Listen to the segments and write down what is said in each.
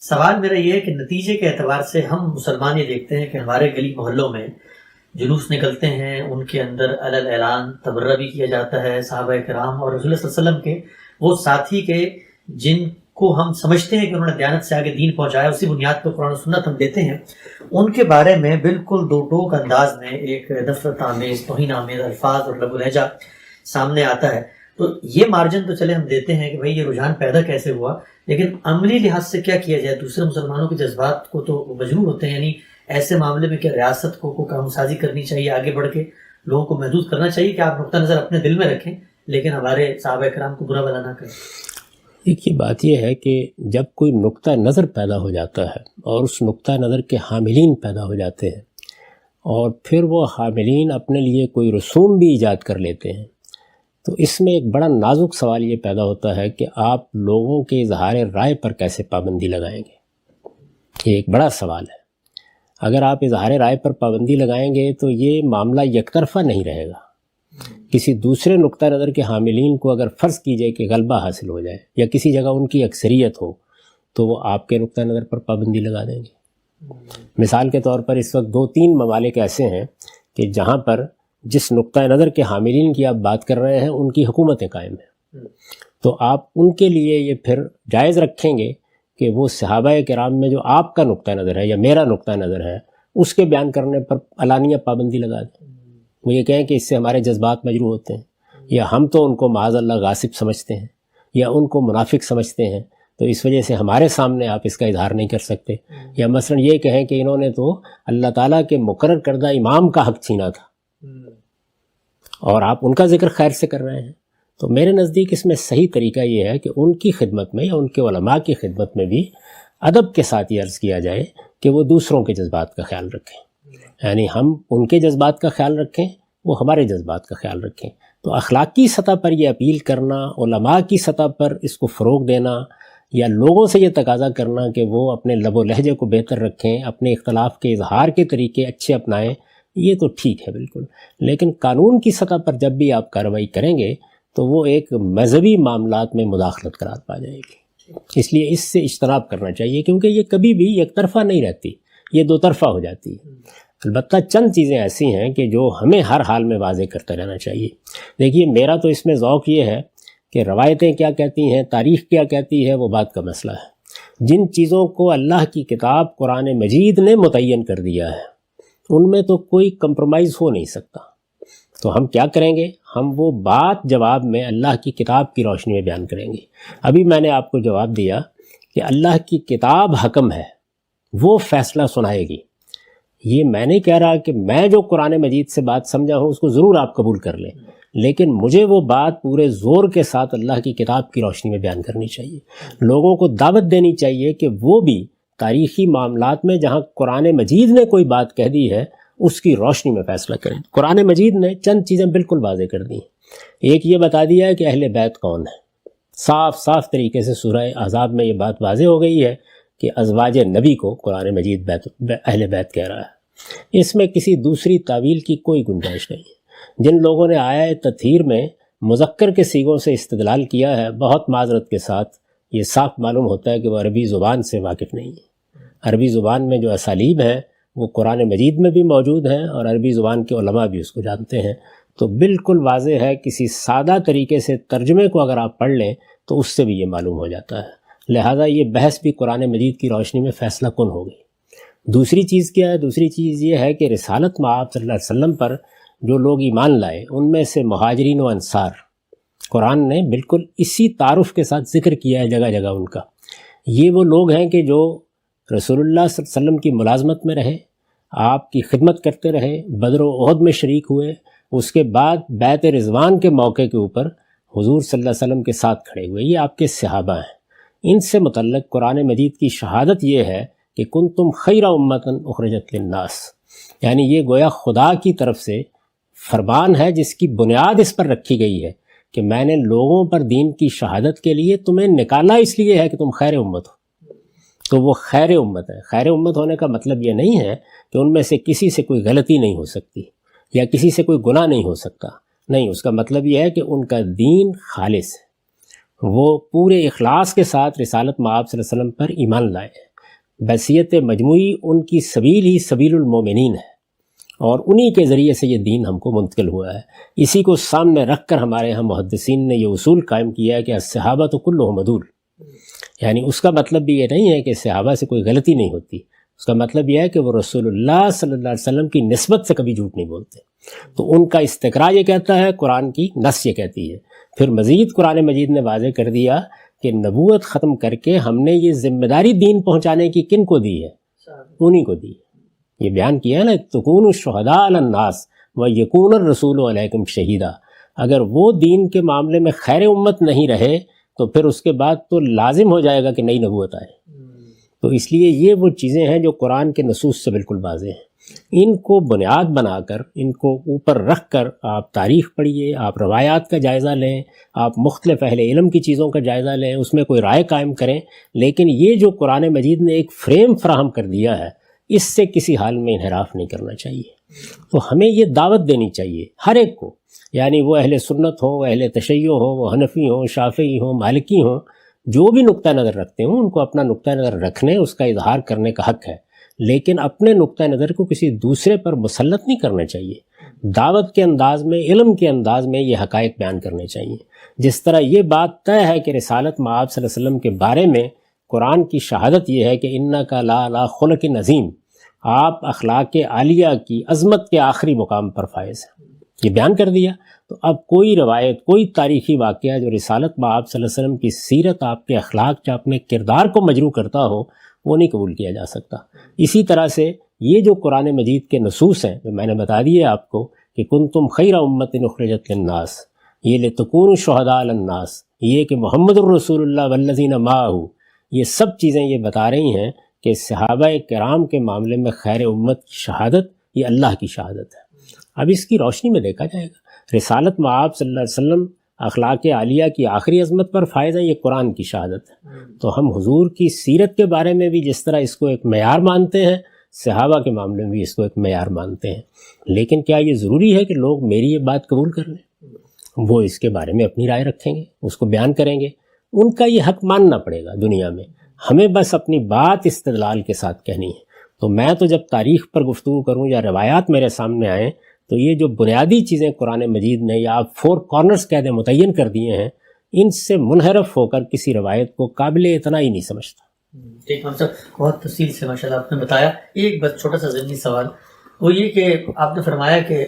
سوال میرا یہ ہے کہ نتیجے کے اعتبار سے ہم مسلمان یہ دیکھتے ہیں کہ ہمارے گلی محلوں میں جلوس نکلتے ہیں، ان کے اندر علل اعلان تبرہ بھی کیا جاتا ہے صحابہ کرام اور رسول اللہ صلی اللہ علیہ وسلم کے وہ ساتھی کے جن کو ہم سمجھتے ہیں کہ انہوں نے دیانت سے آگے دین پہنچایا، اسی بنیاد پر قرآن و سنت ہم دیتے ہیں، ان کے بارے میں بالکل دو ٹوک انداز میں ایک نفرت آمیز توہین آمیز الفاظ اور لب و لہجہ سامنے آتا ہے۔ تو یہ مارجن تو چلے ہم دیتے ہیں کہ بھئی یہ رجحان پیدا کیسے ہوا، لیکن عملی لحاظ سے کیا کیا جائے؟ دوسرے مسلمانوں کے جذبات کو تو مجروح ہوتے ہیں، یعنی ایسے معاملے میں کیا ریاست کو کام سازی کرنی چاہیے، آگے بڑھ کے لوگوں کو محدود کرنا چاہیے کہ آپ نقطہ نظر اپنے دل میں رکھیں لیکن ہمارے صحابہ کرام کو برا بھلا نہ کریں؟ ایک یہ بات یہ ہے کہ جب کوئی نقطہ نظر پیدا ہو جاتا ہے اور اس نقطہ نظر کے حاملین پیدا ہو جاتے ہیں اور پھر وہ حاملین اپنے لیے کوئی رسوم بھی ایجاد کر لیتے ہیں، تو اس میں ایک بڑا نازک سوال یہ پیدا ہوتا ہے کہ آپ لوگوں کے اظہار رائے پر کیسے پابندی لگائیں گے۔ یہ ایک بڑا سوال ہے۔ اگر آپ اظہار رائے پر پابندی لگائیں گے تو یہ معاملہ یک طرفہ نہیں رہے گا۔ کسی دوسرے نقطہ نظر کے حاملین کو اگر فرض کیجئے کہ غلبہ حاصل ہو جائے یا کسی جگہ ان کی اکثریت ہو تو وہ آپ کے نقطہ نظر پر پابندی لگا دیں گے۔ مثال کے طور پر اس وقت 2-3 ممالک ایسے ہیں کہ جہاں پر جس نقطہ نظر کے حاملین کی آپ بات کر رہے ہیں ان کی حکومتیں قائم ہیں، تو آپ ان کے لیے یہ پھر جائز رکھیں گے کہ وہ صحابہ کرام میں جو آپ کا نقطہ نظر ہے یا میرا نقطہ نظر ہے اس کے بیان کرنے پر علانیہ پابندی لگا دیں؟ وہ یہ کہیں کہ اس سے ہمارے جذبات مجروح ہوتے ہیں، یا ہم تو ان کو معاذ اللہ غاصب سمجھتے ہیں یا ان کو منافق سمجھتے ہیں، تو اس وجہ سے ہمارے سامنے آپ اس کا اظہار نہیں کر سکتے۔ یا مثلا یہ کہیں کہ انہوں نے تو اللہ تعالیٰ کے مقرر کردہ امام کا حق چھینا تھا اور آپ ان کا ذکر خیر سے کر رہے ہیں۔ تو میرے نزدیک اس میں صحیح طریقہ یہ ہے کہ ان کی خدمت میں یا ان کے علماء کی خدمت میں بھی ادب کے ساتھ یہ عرض کیا جائے کہ وہ دوسروں کے جذبات کا خیال رکھیں، یعنی ہم ان کے جذبات کا خیال رکھیں، وہ ہمارے جذبات کا خیال رکھیں۔ تو اخلاقی سطح پر یہ اپیل کرنا، علماء کی سطح پر اس کو فروغ دینا، یا لوگوں سے یہ تقاضا کرنا کہ وہ اپنے لب و لہجے کو بہتر رکھیں، اپنے اختلاف کے اظہار کے طریقے اچھے اپنائیں، یہ تو ٹھیک ہے بالکل، لیکن قانون کی سطح پر جب بھی آپ کارروائی کریں گے تو وہ ایک مذہبی معاملات میں مداخلت قرار پا جائے گی۔ اس لیے اس سے اجتناب کرنا چاہیے، کیونکہ یہ کبھی بھی یک طرفہ نہیں رہتی، یہ دو طرفہ ہو جاتی ہے۔ البتہ چند چیزیں ایسی ہیں کہ جو ہمیں ہر حال میں واضح کرتے رہنا چاہیے۔ دیکھیے، میرا تو اس میں ذوق یہ ہے کہ روایتیں کیا کہتی ہیں، تاریخ کیا کہتی ہے، وہ بات کا مسئلہ ہے۔ جن چیزوں کو اللہ کی کتاب قرآن مجید نے متعین کر دیا ہے ان میں تو کوئی کمپرومائز ہو نہیں سکتا، تو ہم کیا کریں گے؟ ہم وہ بات جواب میں اللہ کی کتاب کی روشنی میں بیان کریں گے۔ ابھی میں نے آپ کو جواب دیا کہ اللہ کی کتاب حکم ہے، وہ فیصلہ سنائے گی۔ یہ میں نہیں کہہ رہا کہ میں جو قرآن مجید سے بات سمجھا ہوں اس کو ضرور آپ قبول کر لیں، لیکن مجھے وہ بات پورے زور کے ساتھ اللہ کی کتاب کی روشنی میں بیان کرنی چاہیے۔ لوگوں کو دعوت دینی چاہیے کہ وہ بھی تاریخی معاملات میں جہاں قرآن مجید نے کوئی بات کہہ دی ہے اس کی روشنی میں فیصلہ کریں۔ قرآن مجید نے چند چیزیں بالکل واضح کر دی ہیں۔ ایک یہ بتا دیا ہے کہ اہل بیت کون ہے، صاف صاف طریقے سے سورہ احزاب میں یہ بات واضح ہو گئی ہے کہ ازواج نبی کو قرآن مجید اہل بیت کہہ رہا ہے۔ اس میں کسی دوسری تعویل کی کوئی گنجائش نہیں ہے۔ جن لوگوں نے آیہ تطہیر میں مذکر کے صیغوں سے استدلال کیا ہے، بہت معذرت کے ساتھ یہ صاف معلوم ہوتا ہے کہ وہ عربی زبان سے واقف نہیں ہے۔ عربی زبان میں جو اسالیب ہیں وہ قرآن مجید میں بھی موجود ہیں اور عربی زبان کے علماء بھی اس کو جانتے ہیں، تو بالکل واضح ہے۔ کسی سادہ طریقے سے ترجمے کو اگر آپ پڑھ لیں تو اس سے بھی یہ معلوم ہو جاتا ہے۔ لہٰذا یہ بحث بھی قرآن مجید کی روشنی میں فیصلہ کن ہوگی۔ دوسری چیز کیا ہے؟ دوسری چیز یہ ہے کہ رسالت مآب صلی اللہ علیہ وسلم پر جو لوگ ایمان لائے ان میں سے مہاجرین و انصار، قرآن نے بالکل اسی تعارف کے ساتھ ذکر کیا ہے جگہ جگہ ان کا۔ یہ وہ لوگ ہیں کہ جو رسول اللہ صلی اللہ علیہ وسلم کی ملازمت میں رہے، آپ کی خدمت کرتے رہے، بدر و احد میں شریک ہوئے، اس کے بعد بیعت رضوان کے موقع کے اوپر حضور صلی اللہ علیہ وسلم کے ساتھ کھڑے ہوئے، یہ آپ کے صحابہ ہیں۔ ان سے متعلق قرآن مجید کی شہادت یہ ہے کہ کنتم خیر امۃ اخرجت للناس، یعنی یہ گویا خدا کی طرف سے فرمان ہے جس کی بنیاد اس پر رکھی گئی ہے کہ میں نے لوگوں پر دین کی شہادت کے لیے تمہیں نکالا، اس لیے ہے کہ تم خیر امت ہو۔ تو وہ خیر امت ہے۔ خیر امت ہونے کا مطلب یہ نہیں ہے کہ ان میں سے کسی سے کوئی غلطی نہیں ہو سکتی یا کسی سے کوئی گناہ نہیں ہو سکتا، نہیں، اس کا مطلب یہ ہے کہ ان کا دین خالص ہے، وہ پورے اخلاص کے ساتھ رسالت مآب صلی اللہ علیہ وسلم پر ایمان لائے ہیں۔ بصیرت مجموعی ان کی سبیل ہی سبیل المومنین ہے، اور انہی کے ذریعے سے یہ دین ہم کو منتقل ہوا ہے۔ اسی کو سامنے رکھ کر ہمارے ہاں محدثین نے یہ اصول قائم کیا ہے کہ الصحابہ تو کلہم عدول، یعنی اس کا مطلب بھی یہ نہیں ہے کہ صحابہ سے کوئی غلطی نہیں ہوتی، اس کا مطلب یہ ہے کہ وہ رسول اللہ صلی اللہ علیہ وسلم کی نسبت سے کبھی جھوٹ نہیں بولتے۔ تو ان کا استقراء یہ کہتا ہے، قرآن کی نص یہ کہتی ہے۔ پھر مزید قرآن مجید نے واضح کر دیا کہ نبوت ختم کر کے ہم نے یہ ذمہ داری دین پہنچانے کی کن کو دی ہے؟ انہی کو دی ہے۔ یہ بیان کیا ہے نا، تکونوا شہداء علی الناس ویکون الرسول علیکم شہیدا۔ اگر وہ دین کے معاملے میں خیر امت نہیں رہے تو پھر اس کے بعد تو لازم ہو جائے گا کہ نئی نبوت آئے۔ تو اس لیے یہ وہ چیزیں ہیں جو قرآن کے نصوص سے بالکل واضح ہیں۔ ان کو بنیاد بنا کر، ان کو اوپر رکھ کر آپ تاریخ پڑھیے، آپ روایات کا جائزہ لیں، آپ مختلف اہل علم کی چیزوں کا جائزہ لیں، اس میں کوئی رائے قائم کریں، لیکن یہ جو قرآن مجید نے ایک فریم فراہم کر دیا ہے، اس سے کسی حال میں انحراف نہیں کرنا چاہیے۔ تو ہمیں یہ دعوت دینی چاہیے ہر ایک کو، یعنی وہ اہل سنت ہوں، وہ اہل تشیع ہوں، وہ حنفی ہوں، شافعی ہوں، مالکی ہوں، جو بھی نقطہ نظر رکھتے ہوں ان کو اپنا نقطہ نظر رکھنے، اس کا اظہار کرنے کا حق ہے، لیکن اپنے نقطہ نظر کو کسی دوسرے پر مسلط نہیں کرنا چاہیے۔ دعوت کے انداز میں، علم کے انداز میں یہ حقائق بیان کرنے چاہیے۔ جس طرح یہ بات طے ہے کہ رسالت مآب صلی اللہ علیہ وسلم کے بارے میں قرآن کی شہادت یہ ہے کہ انک لعلی خلق عظیم، آپ اخلاق عالیہ کی عظمت کے آخری مقام پر فائز ہیں، یہ بیان کر دیا۔ تو اب کوئی روایت، کوئی تاریخی واقعہ جو رسالت مآب صلی اللہ علیہ وسلم کی سیرت، آپ کے اخلاق یا اپنے کردار کو مجروح کرتا ہو، وہ نہیں قبول کیا جا سکتا۔ اسی طرح سے یہ جو قرآن مجید کے نصوص ہیں جو میں نے بتا دیے آپ کو کہ کنتم خیر امت اخرجت للناس، یہ لتکونوا شہداء علی الناس، یہ کہ محمد الرسول اللہ والذین معہ، یہ سب چیزیں یہ بتا رہی ہیں کہ صحابہ کرام کے معاملے میں خیر امت کی شہادت یہ اللہ کی شہادت ہے۔ اب اس کی روشنی میں دیکھا جائے گا، رسالت مآب صلی اللہ علیہ وسلم اخلاق عالیہ کی آخری عظمت پر فائز ہے، یہ قرآن کی شہادت ہے۔ تو ہم حضور کی سیرت کے بارے میں بھی جس طرح اس کو ایک معیار مانتے ہیں، صحابہ کے معاملے میں بھی اس کو ایک معیار مانتے ہیں، لیکن کیا یہ ضروری ہے کہ لوگ میری یہ بات قبول کر لیں؟ وہ اس کے بارے میں اپنی رائے رکھیں گے، اس کو بیان کریں گے، ان کا یہ حق ماننا پڑے گا دنیا میں۔ ہمیں بس اپنی بات استدلال کے ساتھ کہنی ہے۔ تو میں تو جب تاریخ پر گفتگو کروں یا روایات میرے سامنے آئیں تو یہ جو بنیادی چیزیں قرآن مجید نے یا آپ 4 کارنرز کہہ دیں متعین کر دیے ہیں، ان سے منحرف ہو کر کسی روایت کو قابل اتنا ہی نہیں سمجھتا۔ ٹھیک صاحب، بہت تفصیل سے ماشاءاللہ آپ نے بتایا۔ ایک بس چھوٹا سا ضمنی سوال، وہ یہ کہ آپ نے فرمایا کہ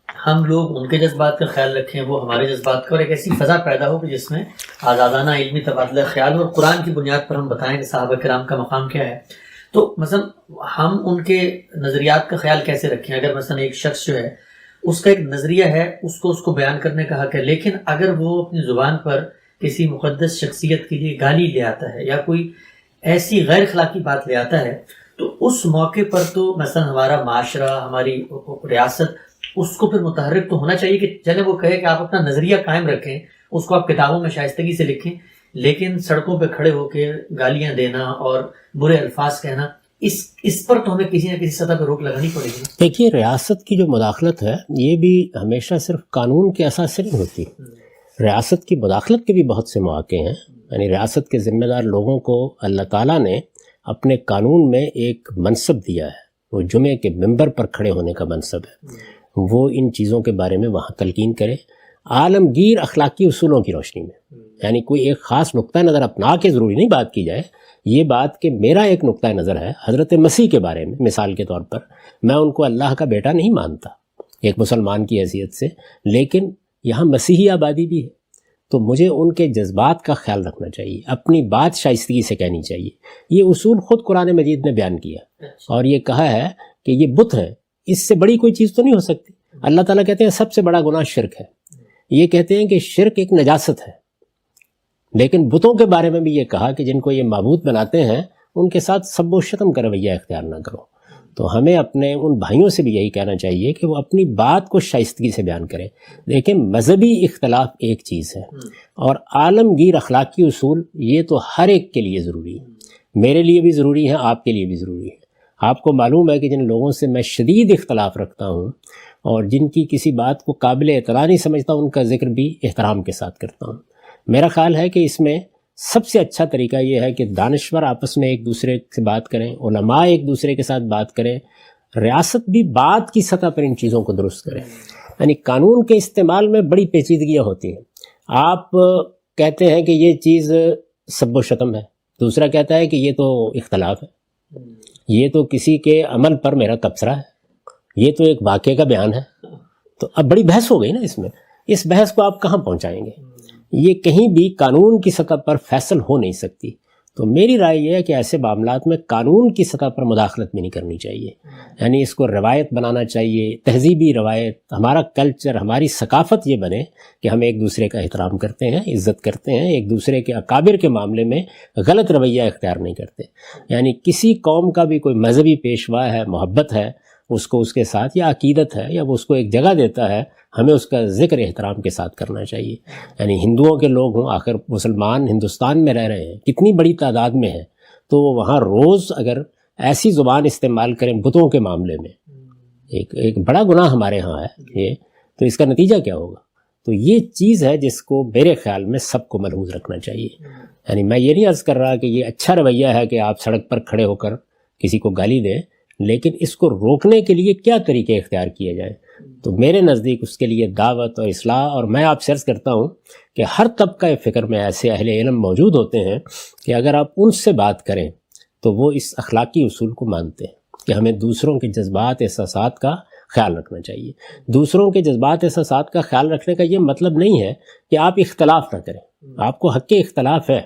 ہم لوگ ان کے جذبات کا خیال رکھیں، وہ ہمارے جذبات کا، اور ایک ایسی فضا پیدا ہو کہ جس میں آزادانہ علمی تبادلہ خیال ہو، اور قرآن کی بنیاد پر ہم بتائیں کہ صحابہ کرام کا مقام کیا ہے۔ تو مثلا ہم ان کے نظریات کا خیال کیسے رکھیں؟ اگر مثلا ایک شخص جو ہے اس کا ایک نظریہ ہے، اس کو بیان کرنے کا حق ہے، لیکن اگر وہ اپنی زبان پر کسی مقدس شخصیت کے لیے گالی لے آتا ہے یا کوئی ایسی غیر اخلاقی بات لے آتا ہے، تو اس موقع پر تو مثلا ہمارا معاشرہ، ہماری ریاست اس کو پھر متحرک تو ہونا چاہیے کہ چلے وہ کہے کہ آپ اپنا نظریہ قائم رکھیں، اس کو آپ کتابوں میں شائستگی سے لکھیں، لیکن سڑکوں پہ کھڑے ہو کے گالیاں دینا اور برے الفاظ کہنا، اس پر تو ہمیں کسی نہ کسی سطح پہ روک لگانی پڑے گی۔ دیکھیے، ریاست کی جو مداخلت ہے یہ بھی ہمیشہ صرف قانون کے اساس سے نہیں ہوتی۔ ریاست کی مداخلت کے بھی بہت سے مواقع ہیں، یعنی ریاست کے ذمہ دار لوگوں کو اللہ تعالیٰ نے اپنے قانون میں ایک منصب دیا ہے، وہ جمعے کے ممبر پر کھڑے ہونے کا منصب ہے، وہ ان چیزوں کے بارے میں وہاں تلقین کرے عالمگیر اخلاقی اصولوں کی روشنی میں، یعنی کوئی ایک خاص نقطہ نظر اپنا کے ضروری نہیں بات کی جائے، یہ بات کہ میرا ایک نقطہ نظر ہے حضرت مسیح کے بارے میں، مثال کے طور پر میں ان کو اللہ کا بیٹا نہیں مانتا ایک مسلمان کی حیثیت سے، لیکن یہاں مسیحی آبادی بھی ہے، تو مجھے ان کے جذبات کا خیال رکھنا چاہیے، اپنی بات شائستگی سے کہنی چاہیے۔ یہ اصول خود قرآن مجید نے بیان کیا اور یہ کہا ہے کہ یہ بت ہیں، اس سے بڑی کوئی چیز تو نہیں ہو سکتی۔ اللہ تعالیٰ کہتے ہیں سب سے بڑا گناہ شرک ہے، یہ کہتے ہیں کہ شرک ایک نجاست ہے، لیکن بتوں کے بارے میں بھی یہ کہا کہ جن کو یہ معبود بناتے ہیں ان کے ساتھ سب و شتم کا رویہ اختیار نہ کرو۔ تو ہمیں اپنے ان بھائیوں سے بھی یہی کہنا چاہیے کہ وہ اپنی بات کو شائستگی سے بیان کریں۔ لیکن مذہبی اختلاف ایک چیز ہے اور عالمگیر اخلاقی اصول یہ تو ہر ایک کے لیے ضروری ہے، میرے لیے بھی ضروری ہے، آپ کے لیے بھی ضروری ہے۔ آپ کو معلوم ہے کہ جن لوگوں سے میں شدید اختلاف رکھتا ہوں اور جن کی کسی بات کو قابل اعتراض نہیں سمجھتا، ان کا ذکر بھی احترام کے ساتھ کرتا ہوں۔ میرا خیال ہے کہ اس میں سب سے اچھا طریقہ یہ ہے کہ دانشور آپس میں ایک دوسرے سے بات کریں، علماء ایک دوسرے کے ساتھ بات کریں، ریاست بھی بات کی سطح پر ان چیزوں کو درست کریں. یعنی قانون کے استعمال میں بڑی پیچیدگیاں ہوتی ہیں. آپ کہتے ہیں کہ یہ چیز سب و شتم ہے، دوسرا کہتا ہے کہ یہ تو اختلاف ہے، یہ تو کسی کے عمل پر میرا تبصرہ ہے، یہ تو ایک واقعے کا بیان ہے. تو اب بڑی بحث ہو گئی نا اس میں. اس بحث کو آپ کہاں پہنچائیں گے؟ یہ کہیں بھی قانون کی سطح پر فیصل ہو نہیں سکتی. تو میری رائے یہ ہے کہ ایسے معاملات میں قانون کی سطح پر مداخلت بھی نہیں کرنی چاہیے. یعنی اس کو روایت بنانا چاہیے، تہذیبی روایت، ہمارا کلچر، ہماری ثقافت یہ بنے کہ ہم ایک دوسرے کا احترام کرتے ہیں، عزت کرتے ہیں، ایک دوسرے کے اکابر کے معاملے میں غلط رویہ اختیار نہیں کرتے. یعنی کسی قوم کا بھی کوئی مذہبی پیشوا ہے، محبت ہے اس کو اس کے ساتھ، یا عقیدت ہے یا وہ اس کو ایک جگہ دیتا ہے، ہمیں اس کا ذکر احترام کے ساتھ کرنا چاہیے. یعنی ہندوؤں کے لوگ ہوں، آخر مسلمان ہندوستان میں رہ رہے ہیں، کتنی بڑی تعداد میں ہیں، تو وہاں روز اگر ایسی زبان استعمال کریں بتوں کے معاملے میں، ایک بڑا گناہ ہمارے ہاں ہے یہ، تو اس کا نتیجہ کیا ہوگا؟ تو یہ چیز ہے جس کو میرے خیال میں سب کو ملحوظ رکھنا چاہیے. یعنی میں یہ نہیں عرض کر رہا کہ یہ اچھا رویہ ہے کہ آپ سڑک پر کھڑے ہو کر کسی کو گالی دیں، لیکن اس کو روکنے کے لیے کیا طریقے اختیار کیے جائیں؟ تو میرے نزدیک اس کے لیے دعوت اور اصلاح، اور میں آپ سے عرض کرتا ہوں کہ ہر طبقہ فکر میں ایسے اہل علم موجود ہوتے ہیں کہ اگر آپ ان سے بات کریں تو وہ اس اخلاقی اصول کو مانتے ہیں کہ ہمیں دوسروں کے جذبات احساسات کا خیال رکھنا چاہیے. دوسروں کے جذبات احساسات کا خیال رکھنے کا یہ مطلب نہیں ہے کہ آپ اختلاف نہ کریں. آپ کو حق اختلاف ہے،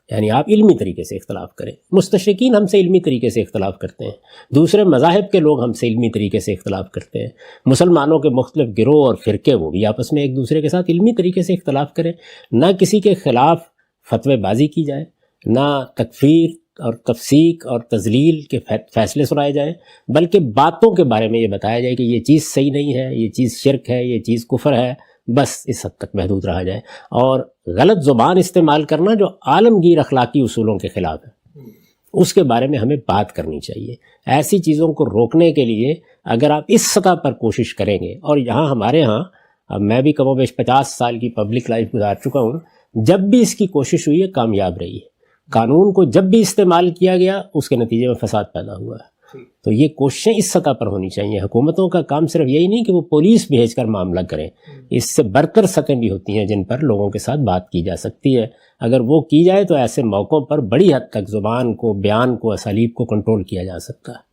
یعنی آپ علمی طریقے سے اختلاف کریں. مستشرقین ہم سے علمی طریقے سے اختلاف کرتے ہیں، دوسرے مذاہب کے لوگ ہم سے علمی طریقے سے اختلاف کرتے ہیں، مسلمانوں کے مختلف گروہ اور فرقے وہ بھی آپس میں ایک دوسرے کے ساتھ علمی طریقے سے اختلاف کریں. نہ کسی کے خلاف فتوی بازی کی جائے، نہ تکفیر اور تفسیق اور تضلیل کے فیصلے سنائے جائیں، بلکہ باتوں کے بارے میں یہ بتایا جائے کہ یہ چیز صحیح نہیں ہے، یہ چیز شرک ہے، یہ چیز کفر ہے، بس اس حد تک محدود رہا جائے. اور غلط زبان استعمال کرنا جو عالمگیر اخلاقی اصولوں کے خلاف ہے، اس کے بارے میں ہمیں بات کرنی چاہیے. ایسی چیزوں کو روکنے کے لیے اگر آپ اس سطح پر کوشش کریں گے، اور یہاں ہمارے ہاں اب میں بھی کم و بیش 50 سال کی پبلک لائف گزار چکا ہوں، جب بھی اس کی کوشش ہوئی ہے کامیاب رہی ہے. قانون کو جب بھی استعمال کیا گیا اس کے نتیجے میں فساد پیدا ہوا ہے. تو یہ کوششیں اس سطح پر ہونی چاہیے. حکومتوں کا کام صرف یہی نہیں کہ وہ پولیس بھیج کر معاملہ کریں، اس سے برتر سطحیں بھی ہوتی ہیں جن پر لوگوں کے ساتھ بات کی جا سکتی ہے. اگر وہ کی جائے تو ایسے موقعوں پر بڑی حد تک زبان کو، بیان کو، اسالیب کو کنٹرول کیا جا سکتا ہے.